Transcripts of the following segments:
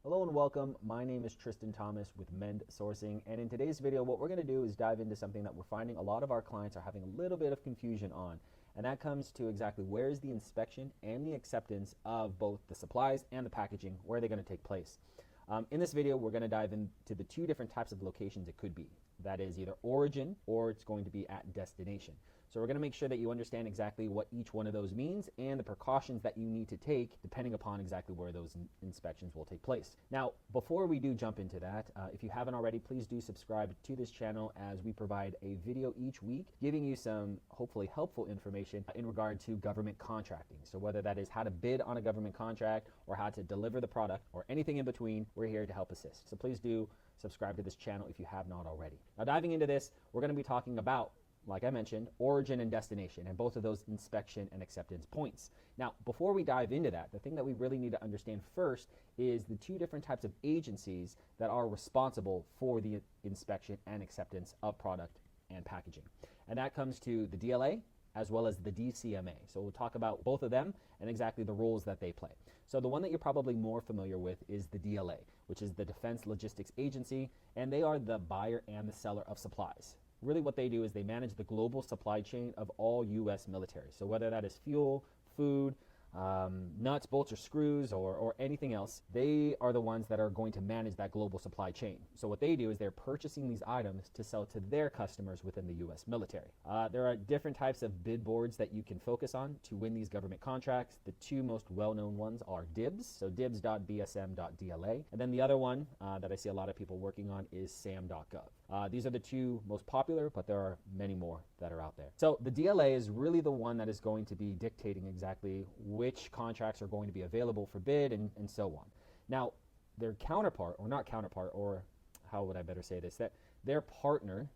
Hello and welcome. My name is Tristan Thomas with Mend Sourcing, and in today's video what we're going to do is dive into something that we're finding a lot of our clients are having a little bit of confusion on, and that comes to exactly where is the inspection and the acceptance of both the supplies and the packaging, where are they going to take place. In this video we're going to dive into the two different types of locations it could be. That is either origin or it's going to be at destination. So we're going to make sure that you understand exactly what each one of those means and the precautions that you need to take depending upon exactly where those inspections will take place. Now, before we do jump into that, if you haven't already, please do subscribe to this channel as we provide a video each week giving you some hopefully helpful information in regard to government contracting. So whether that is how to bid on a government contract or how to deliver the product or anything in between, we're here to help assist. So please do subscribe to this channel if you have not already. Now, diving into this, we're going to be talking about, like I mentioned, origin and destination, and both of those inspection and acceptance points. Now, before we dive into that, the thing that we really need to understand first is the two different types of agencies that are responsible for the inspection and acceptance of product and packaging. And that comes to the DLA as well as the DCMA. So we'll talk about both of them and exactly the roles that they play. So the one that you're probably more familiar with is the DLA, which is the Defense Logistics Agency, and they are the buyer and the seller of supplies. Really what they do is they manage the global supply chain of all U.S. military. So whether that is fuel, food, nuts, bolts, or screws, or anything else, they are the ones that are going to manage that global supply chain. So what they do is they're purchasing these items to sell to their customers within the U.S. military. There are different types of bid boards that you can focus on to win these government contracts. The two most well-known ones are DIBBS, so DIBBS.bsm.dla, and then the other one that I see a lot of people working on is sam.gov. These are the two most popular, but there are many more that are out there. So the DLA is really the one that is going to be dictating exactly which contracts are going to be available for bid and so on. Now, their counterpart, or not counterpart, or how would I better say this, that their partner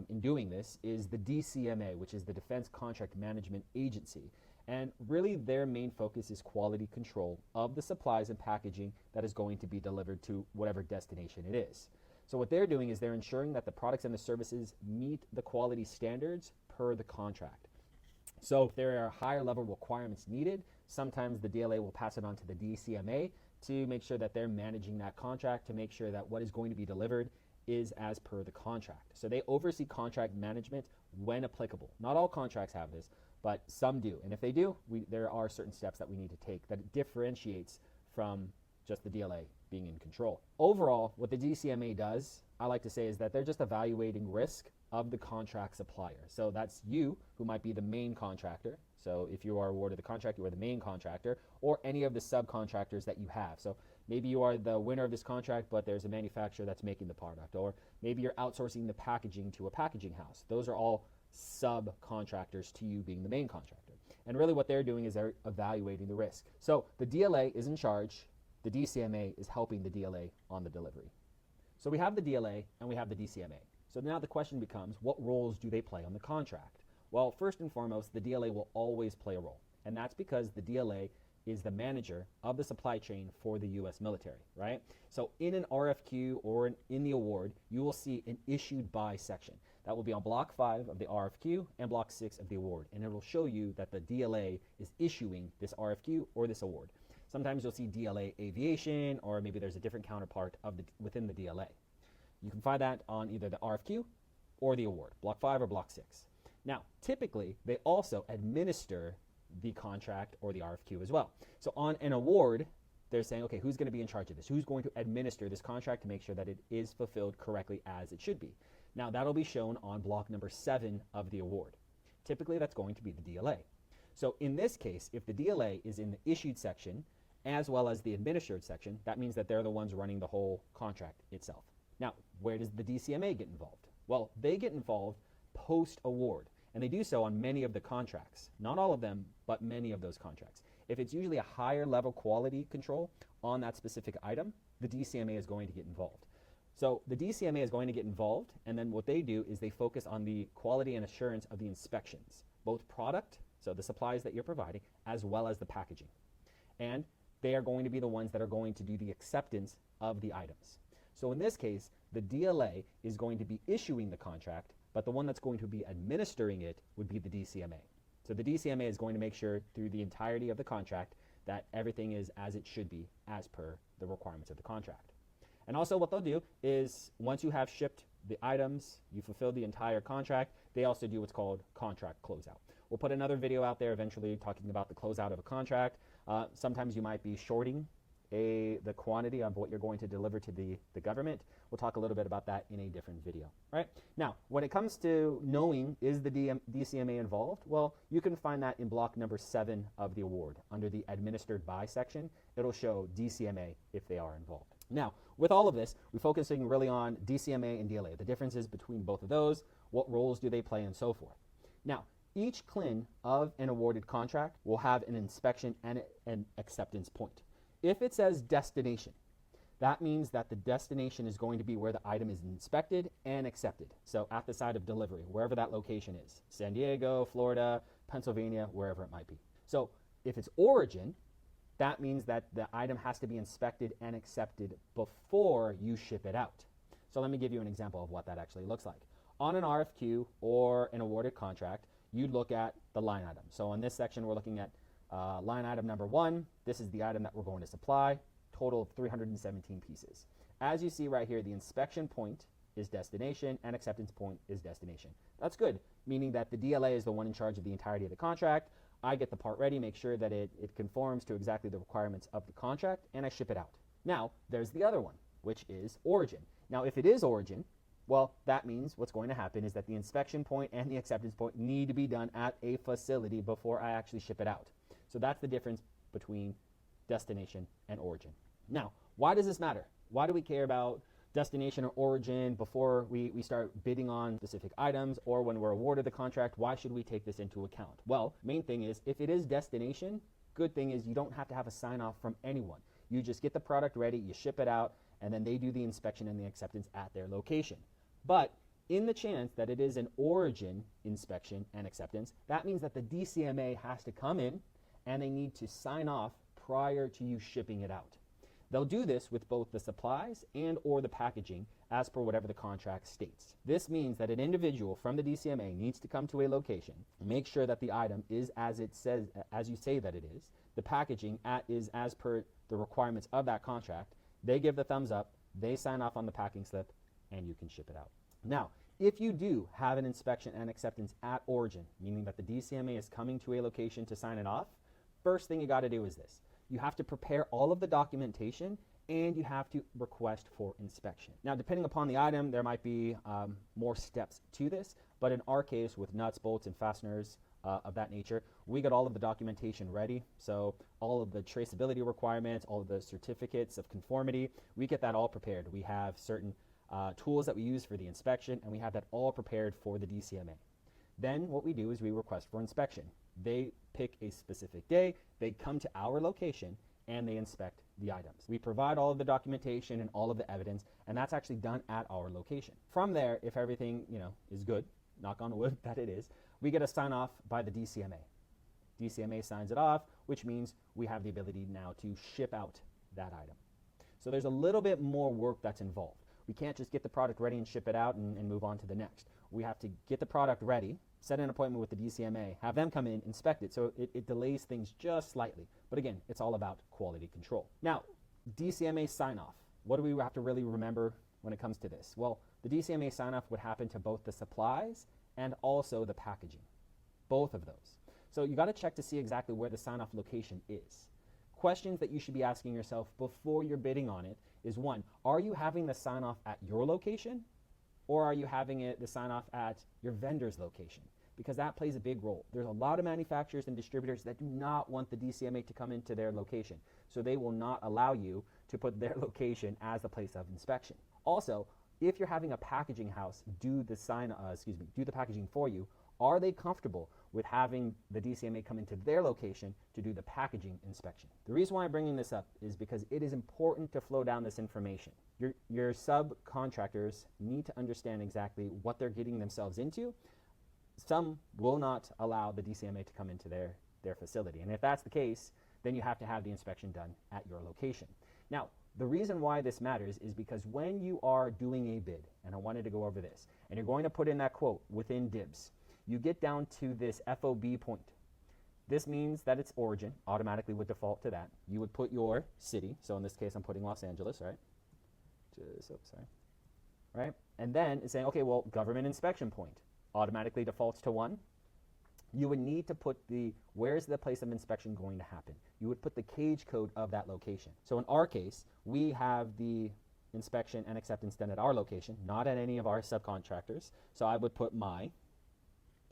in doing this is the DCMA, which is the Defense Contract Management Agency. And really their main focus is quality control of the supplies and packaging that is going to be delivered to whatever destination it is. So what they're doing is they're ensuring that the products and the services meet the quality standards per the contract. So if there are higher level requirements needed, sometimes the DLA will pass it on to the DCMA to make sure that they're managing that contract, to make sure that what is going to be delivered is as per the contract. So they oversee contract management when applicable. Not all contracts have this, but some do. And if they do, there are certain steps that we need to take that differentiates from just the DLA being in control. Overall, what the DCMA does, I like to say, is that they're just evaluating risk of the contract supplier. So that's you, who might be the main contractor. So if you are awarded the contract, you are the main contractor, or any of the subcontractors that you have. So maybe you are the winner of this contract, but there's a manufacturer that's making the product, or maybe you're outsourcing the packaging to a packaging house. Those are all subcontractors to you being the main contractor. And really what they're doing is they're evaluating the risk. So the DLA is in charge. The DCMA is helping the DLA on the delivery. So we have the DLA and we have the DCMA. So now the question becomes, what roles do they play on the contract? Well, first and foremost, the DLA will always play a role. And that's because the DLA is the manager of the supply chain for the U.S. military, right? So in an RFQ or in the award, you will see an issued by section. That will be on block 5 of the RFQ and block 6 of the award. And it will show you that the DLA is issuing this RFQ or this award. Sometimes you'll see DLA aviation, or maybe there's a different counterpart within the DLA. You can find that on either the RFQ or the award, block 5 or block 6. Now, typically, they also administer the contract or the RFQ as well. So on an award, they're saying, okay, who's going to be in charge of this? Who's going to administer this contract to make sure that it is fulfilled correctly as it should be? Now, that'll be shown on block number 7 of the award. Typically, that's going to be the DLA. So in this case, if the DLA is in the issued section, as well as the administered section, that means that they're the ones running the whole contract itself. Now, where does the DCMA get involved? Well, they get involved post-award, and they do so on many of the contracts. Not all of them, but many of those contracts. If it's usually a higher level quality control on that specific item, the DCMA is going to get involved. So the DCMA is going to get involved, and then what they do is they focus on the quality and assurance of the inspections, both product, so the supplies that you're providing, as well as the packaging. And they are going to be the ones that are going to do the acceptance of the items. So in this case, the DLA is going to be issuing the contract, but the one that's going to be administering it would be the DCMA. So the DCMA is going to make sure through the entirety of the contract that everything is as it should be as per the requirements of the contract. And also what they'll do is once you have shipped the items, you fulfill the entire contract, they also do what's called contract closeout. We'll put another video out there eventually talking about the closeout of a contract. Sometimes you might be shorting the quantity of what you're going to deliver to the government. We'll talk a little bit about that in a different video, right? Now, when it comes to knowing is the DCMA involved, well, you can find that in block number 7 of the award. Under the administered by section, it'll show DCMA if they are involved. Now, with all of this, we're focusing really on DCMA and DLA, the differences between both of those, what roles do they play, and so forth. Now, each CLIN of an awarded contract will have an inspection and an acceptance point. If it says destination, that means that the destination is going to be where the item is inspected and accepted. So at the site of delivery, wherever that location is, San Diego, Florida, Pennsylvania, wherever it might be. So if it's origin, that means that the item has to be inspected and accepted before you ship it out. So let me give you an example of what that actually looks like. On an RFQ or an awarded contract, you'd look at the line item. So in this section, we're looking at line item number 1. This is the item that we're going to supply, total of 317 pieces. As you see right here, the inspection point is destination and acceptance point is destination. That's good, meaning that the DLA is the one in charge of the entirety of the contract. I get the part ready, make sure that it conforms to exactly the requirements of the contract, and I ship it out. Now, there's the other one, which is origin. Now, if it is origin, well, that means what's going to happen is that the inspection point and the acceptance point need to be done at a facility before I actually ship it out. So that's the difference between destination and origin. Now, why does this matter? Why do we care about destination or origin before we start bidding on specific items, or when we're awarded the contract? Why should we take this into account? Well, main thing is if it is destination, good thing is you don't have to have a sign-off from anyone. You just get the product ready, you ship it out, and then they do the inspection and the acceptance at their location. But in the chance that it is an origin inspection and acceptance, that means that the DCMA has to come in and they need to sign off prior to you shipping it out. They'll do this with both the supplies and or the packaging as per whatever the contract states. This means that an individual from the DCMA needs to come to a location, make sure that the item is as it says, as you say that it is, the packaging is as per the requirements of that contract. They give the thumbs up, they sign off on the packing slip, and you can ship it out. Now, if you do have an inspection and acceptance at origin, meaning that the DCMA is coming to a location to sign it off, first thing you got to do is this. You have to prepare all of the documentation and you have to request for inspection. Now, depending upon the item, there might be more steps to this, but in our case with nuts, bolts, and fasteners of that nature, we got all of the documentation ready. So all of the traceability requirements, all of the certificates of conformity, we get that all prepared. We have certain tools that we use for the inspection, and we have that all prepared for the DCMA. Then what we do is we request for inspection. They pick a specific day, they come to our location, and they inspect the items. We provide all of the documentation and all of the evidence, and that's actually done at our location. From there, if everything is good, knock on wood that it is, we get a sign off by the DCMA. DCMA signs it off, which means we have the ability now to ship out that item. So there's a little bit more work that's involved. We can't just get the product ready and ship it out and move on to the next. We have to get the product ready, set an appointment with the DCMA, have them come in, inspect it. So it delays things just slightly. But again, it's all about quality control. Now, DCMA sign-off. What do we have to really remember when it comes to this? Well, the DCMA sign-off would happen to both the supplies and also the packaging, both of those. So you got to check to see exactly where the sign-off location is. Questions that you should be asking yourself before you're bidding on it is, one, are you having the sign-off at your location, or are you having the sign-off at your vendor's location? Because that plays a big role. There's a lot of manufacturers and distributors that do not want the DCMA to come into their location, so they will not allow you to put their location as the place of inspection. Also, if you're having a packaging house do the packaging for you, are they comfortable with having the DCMA come into their location to do the packaging inspection? The reason why I'm bringing this up is because it is important to flow down this information. Your subcontractors need to understand exactly what they're getting themselves into. Some will not allow the DCMA to come into their facility. And if that's the case, then you have to have the inspection done at your location. Now, the reason why this matters is because when you are doing a bid, and I wanted to go over this, and you're going to put in that quote within DIBBS, you get down to this FOB point. This means that it's origin, automatically would default to that. You would put your city, so in this case I'm putting Los Angeles, right? Right? And then it's saying, okay, well, government inspection point automatically defaults to 1. You would need to put where's the place of inspection going to happen? You would put the cage code of that location. So in our case, we have the inspection and acceptance done at our location, not at any of our subcontractors. So I would put my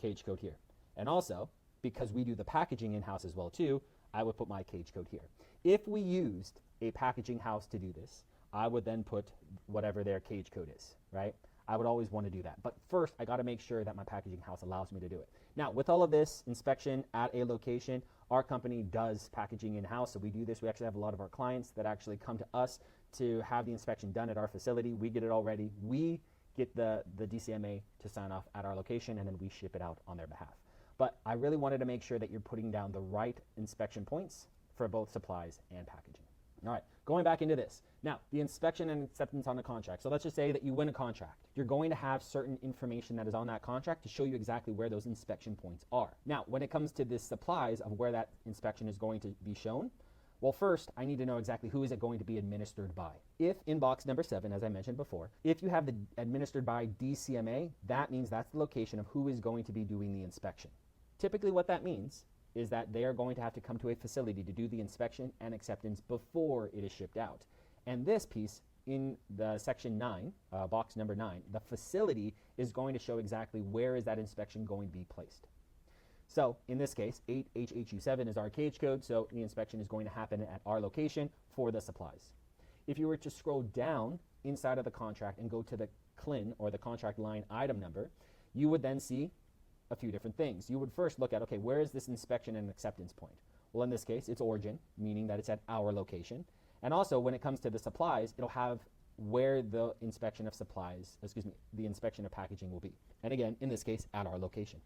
cage code here. And also, because we do the packaging in-house as well too, I would put my cage code here. If we used a packaging house to do this, I would then put whatever their cage code is, right? I would always want to do that. But first, I got to make sure that my packaging house allows me to do it. Now, with all of this inspection at a location, our company does packaging in-house. So we do this. We actually have a lot of our clients that actually come to us to have the inspection done at our facility. We get it all ready. We get the DCMA to sign off at our location, and then we ship it out on their behalf. But I really wanted to make sure that you're putting down the right inspection points for both supplies and packaging. All right, going back into this. Now, the inspection and acceptance on the contract. So let's just say that you win a contract. You're going to have certain information that is on that contract to show you exactly where those inspection points are. Now, when it comes to the supplies of where that inspection is going to be shown, well, first, I need to know exactly who is it going to be administered by. If in box number 7, as I mentioned before, if you have the administered by DCMA, that means that's the location of who is going to be doing the inspection. Typically what that means is that they are going to have to come to a facility to do the inspection and acceptance before it is shipped out. And this piece in the section 9, box number 9, the facility is going to show exactly where is that inspection going to be placed. So in this case, 8HHU7 is our cage code, so the inspection is going to happen at our location for the supplies. If you were to scroll down inside of the contract and go to the CLIN, or the contract line item number, you would then see a few different things. You would first look at, okay, where is this inspection and acceptance point? Well, in this case, it's origin, meaning that it's at our location. And also, when it comes to the supplies, it'll have where the inspection of supplies, the inspection of packaging will be. And again, in this case, at our location.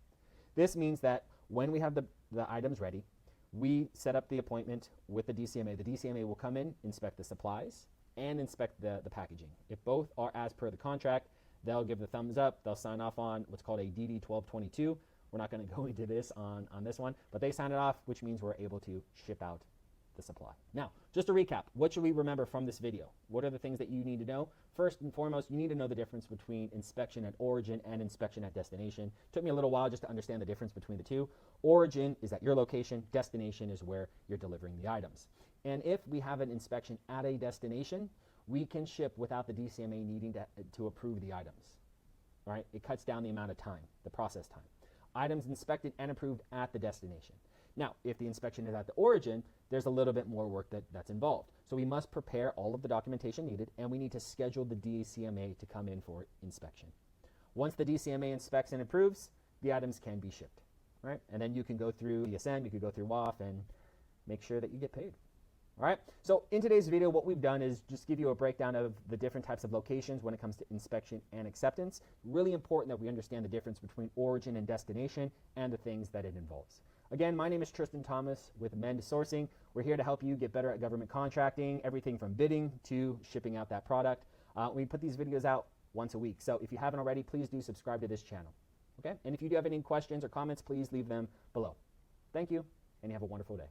This means that when we have the items ready, we set up the appointment with the DCMA. The DCMA will come in, inspect the supplies, and inspect the packaging. If both are as per the contract, they'll give the thumbs up. They'll sign off on what's called a DD 1222. We're not going to go into this on this one, but they sign it off, which means we're able to ship out the supply. Now, just to recap, what should we remember from this video? What are the things that you need to know? First and foremost, you need to know the difference between inspection at origin and inspection at destination. It took me a little while just to understand the difference between the two. Origin is at your location. Destination is where you're delivering the items. And if we have an inspection at a destination, we can ship without the DCMA needing to approve the items. All right? It cuts down the amount of time, the process time. Items inspected and approved at the destination. Now, if the inspection is at the origin, there's a little bit more work that's involved. So we must prepare all of the documentation needed, and we need to schedule the DCMA to come in for inspection. Once the DCMA inspects and approves, the items can be shipped, right? And then you can go through DSN, you can go through WAF, and make sure that you get paid. All right, so in today's video, what we've done is just give you a breakdown of the different types of locations when it comes to inspection and acceptance. Really important that we understand the difference between origin and destination and the things that it involves. Again, my name is Tristan Thomas with Mend Sourcing. We're here to help you get better at government contracting, everything from bidding to shipping out that product. We put these videos out once a week, so if you haven't already, please do subscribe to this channel. Okay, and if you do have any questions or comments, please leave them below. Thank you, and you have a wonderful day.